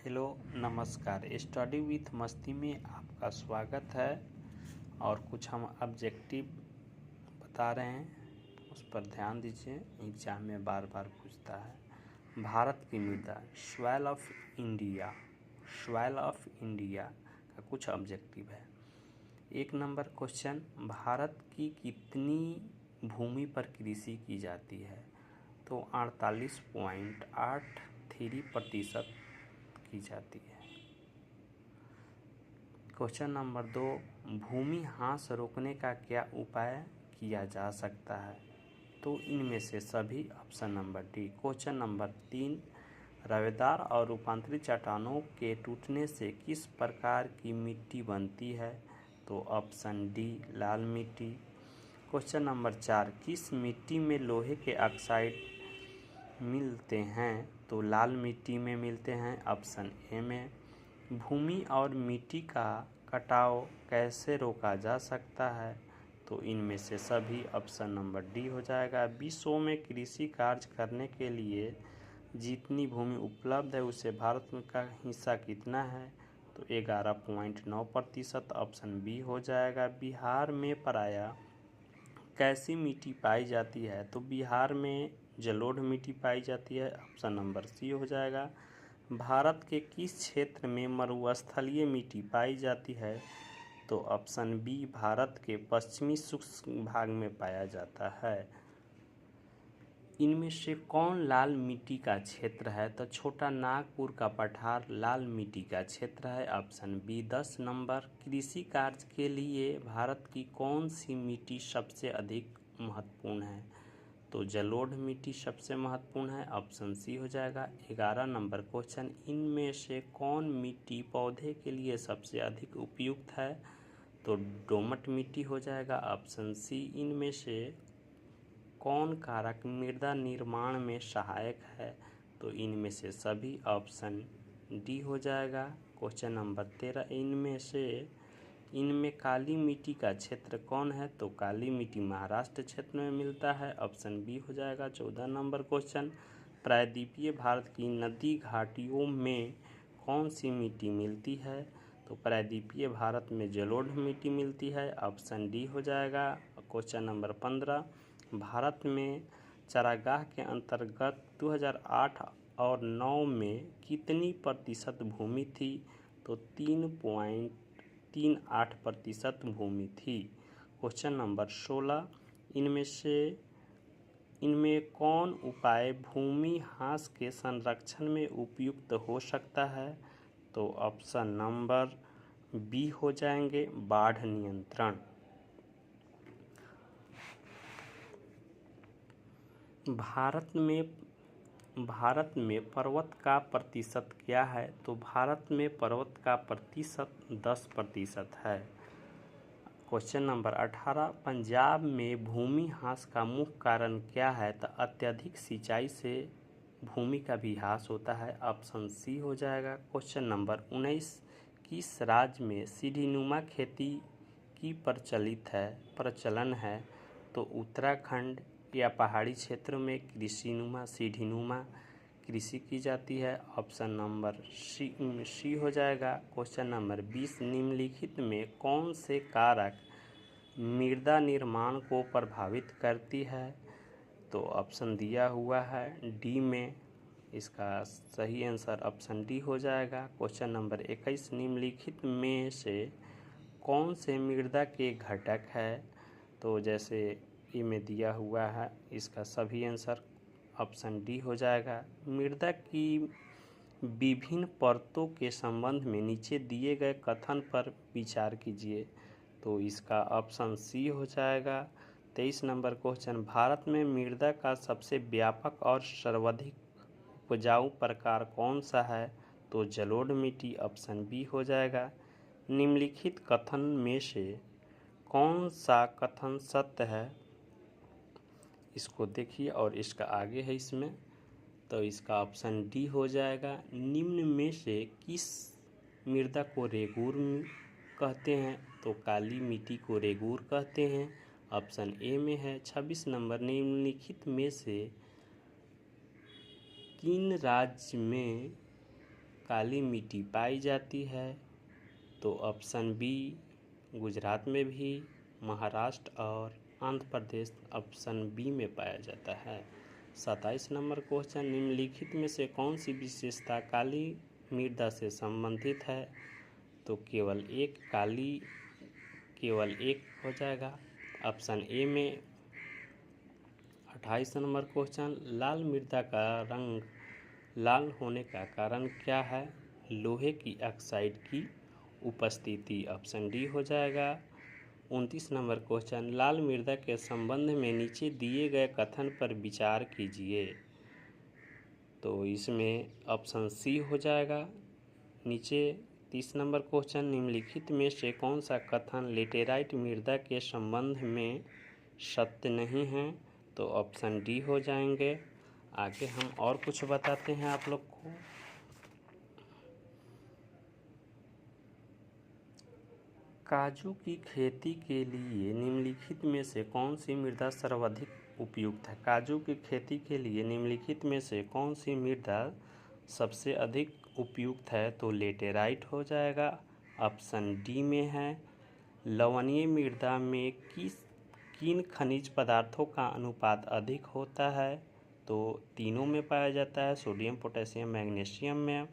Hello नमस्कार। Study with मस्ती में आपका स्वागत है। और कुछ हम ऑब्जेक्टिव बता रहे हैं, उस पर ध्यान दीजिए। एग्जाम में बार बार पूछता है। भारत की मृदा, soil of India, soil of India का कुछ ऑब्जेक्टिव है। 1 नंबर क्वेश्चन, भारत की कितनी भूमि पर कृषि की जाती है? तो 48.83% की जाती है। क्वेश्चन नंबर 2, भूमि ह्रास रोकने का क्या उपाय किया जा सकता है? तो इनमें से सभी, option number D. Question number 3, रवेदार और रूपांतरित चट्टानों के टूटने से किस प्रकार की मिट्टी बनती है? तो ऑप्शन डी, लाल मिट्टी। क्वेश्चन नंबर 4, किस मिट्टी में लोहे के ऑक्साइड मिलते हैं? तो लाल मिट्टी में मिलते हैं, ऑप्शन ए में। भूमि और मिट्टी का कटाव कैसे रोका जा सकता है? तो इनमें से सभी, ऑप्शन नंबर डी हो जाएगा। विश्व में कृषि कार्य करने के लिए जितनी भूमि उपलब्ध है उसे भारत में का हिस्सा कितना है? तो 11.9%, ऑप्शन बी हो जाएगा। बिहार में प्रायः कैसी मिट्टी पाई जाती है? तो बिहार में जलोढ़ मिट्टी पाई जाती है, ऑप्शन नंबर सी हो जाएगा। भारत के किस क्षेत्र में मरुस्थलीय मिट्टी पाई जाती है? तो ऑप्शन बी, भारत के पश्चिमी शुष्क भाग में पाया जाता है। इनमें से कौन लाल मिट्टी का क्षेत्र है? तो छोटा नागपुर का पठार लाल मिट्टी का क्षेत्र है, ऑप्शन बी। 10 नंबर, कृषि कार्य के लिए भारत की कौन सी मिट्टी सबसे अधिक महत्वपूर्ण है? तो जलोढ़ मिट्टी सबसे महत्वपूर्ण है, ऑप्शन सी हो जाएगा। 11 नंबर क्वेश्चन, इनमें से कौन मिट्टी पौधे के लिए सबसे अधिक उपयुक्त है? तो दोमट मिट्टी हो जाएगा, ऑप्शन सी। इनमें से कौन कारक मृदा निर्माण में सहायक है? तो इनमें से सभी, ऑप्शन डी हो जाएगा। क्वेश्चन नंबर 13, इनमें काली मिट्टी का क्षेत्र कौन है? तो काली मिट्टी महाराष्ट्र क्षेत्र में मिलता है, ऑप्शन बी हो जाएगा। 14 नंबर क्वेश्चन, प्रायद्वीपीय भारत की नदी घाटियों में कौन सी मिट्टी मिलती है? तो प्रायद्वीपीय भारत में जलोढ़ मिट्टी मिलती है, ऑप्शन डी हो जाएगा। क्वेश्चन नंबर 15, भारत में चारागाह के अंतर्गत 2008 और 9 में कितनी प्रतिशत भूमि थी? तो 3.38% भूमि थी। क्वेश्चन नंबर 16, इनमें कौन उपाय भूमि ह्रास के संरक्षण में उपयुक्त हो सकता है? तो ऑप्शन नंबर बी हो जाएंगे, बाढ़ नियंत्रण। भारत में पर्वत का प्रतिशत क्या है? तो भारत में पर्वत का प्रतिशत 10% है। क्वेश्चन नंबर 18, पंजाब में भूमि ह्रास का मुख्य कारण क्या है? तो अत्यधिक सिंचाई से भूमि का भी ह्रास होता है, ऑप्शन सी हो जाएगा। क्वेश्चन नंबर 19, किस राज्य में सीढ़ीनुमा खेती की प्रचलन है? तो उत्तराखंड या पहाड़ी क्षेत्र में सीढ़ीनुमा कृषि की जाती है, ऑप्शन नंबर सी हो जाएगा। क्वेश्चन नंबर 20, निम्नलिखित में कौन से कारक मृदा निर्माण को प्रभावित करती है? तो ऑप्शन दिया हुआ है डी में, इसका सही आंसर ऑप्शन डी हो जाएगा। क्वेश्चन नंबर 21, निम्नलिखित में से कौन से मृदा के घटक है? तो जैसे ई में दिया हुआ है, इसका सभी आंसर ऑप्शन डी हो जाएगा। मृदा की विभिन्न परतों के संबंध में नीचे दिए गए कथन पर विचार कीजिए। तो इसका ऑप्शन सी हो जाएगा। 23 नंबर क्वेश्चन, भारत में मृदा का सबसे व्यापक और सर्वाधिक उपजाऊ प्रकार कौन सा है? तो जलोढ़ मिट्टी, ऑप्शन बी हो जाएगा। निम्नलिखित कथन में से कौन सा कथन सत्य है? इसको देखिए, और इसका आगे है इसमें, तो इसका ऑप्शन डी हो जाएगा। निम्न में से किस मृदा को रेगूर कहते हैं? तो काली मिट्टी को रेगूर कहते हैं, ऑप्शन ए में है। 26 नंबर, निम्नलिखित में से किन राज्य में काली मिट्टी पाई जाती है? तो ऑप्शन बी गुजरात में भी, महाराष्ट्र और आंध्र प्रदेश ऑप्शन बी में पाया जाता है। 27 नंबर क्वेश्चन, निम्नलिखित में से कौन सी विशेषता काली मृदा से संबंधित है? तो केवल एक हो जाएगा ऑप्शन ए में। 28 नंबर क्वेश्चन, लाल मृदा का रंग लाल होने का कारण क्या है? लोहे की ऑक्साइड की उपस्थिति ऑप्शन डी हो जाएगा। 29 नंबर क्वेश्चन, लाल मृदा के संबंध में नीचे दिए गए कथन पर विचार कीजिए। तो इसमें ऑप्शन सी हो जाएगा नीचे। 30 नंबर क्वेश्चन, निम्नलिखित में से कौन सा कथन लेटेराइट मृदा के संबंध में सत्य नहीं है? तो ऑप्शन डी हो जाएंगे। आगे हम और कुछ बताते हैं आप लोग को। काजू की खेती के लिए निम्नलिखित में से कौन सी मृदा सर्वाधिक उपयुक्त है? काजू की खेती के लिए निम्नलिखित में से कौन सी मृदा सबसे अधिक उपयुक्त है? तो लेटेराइट हो जाएगा, ऑप्शन डी में है। लवणीय मृदा में किन खनिज पदार्थों का अनुपात अधिक होता है? तो तीनों में पाया जाता है, सोडियम, पोटेशियम, मैग्नीशियम में।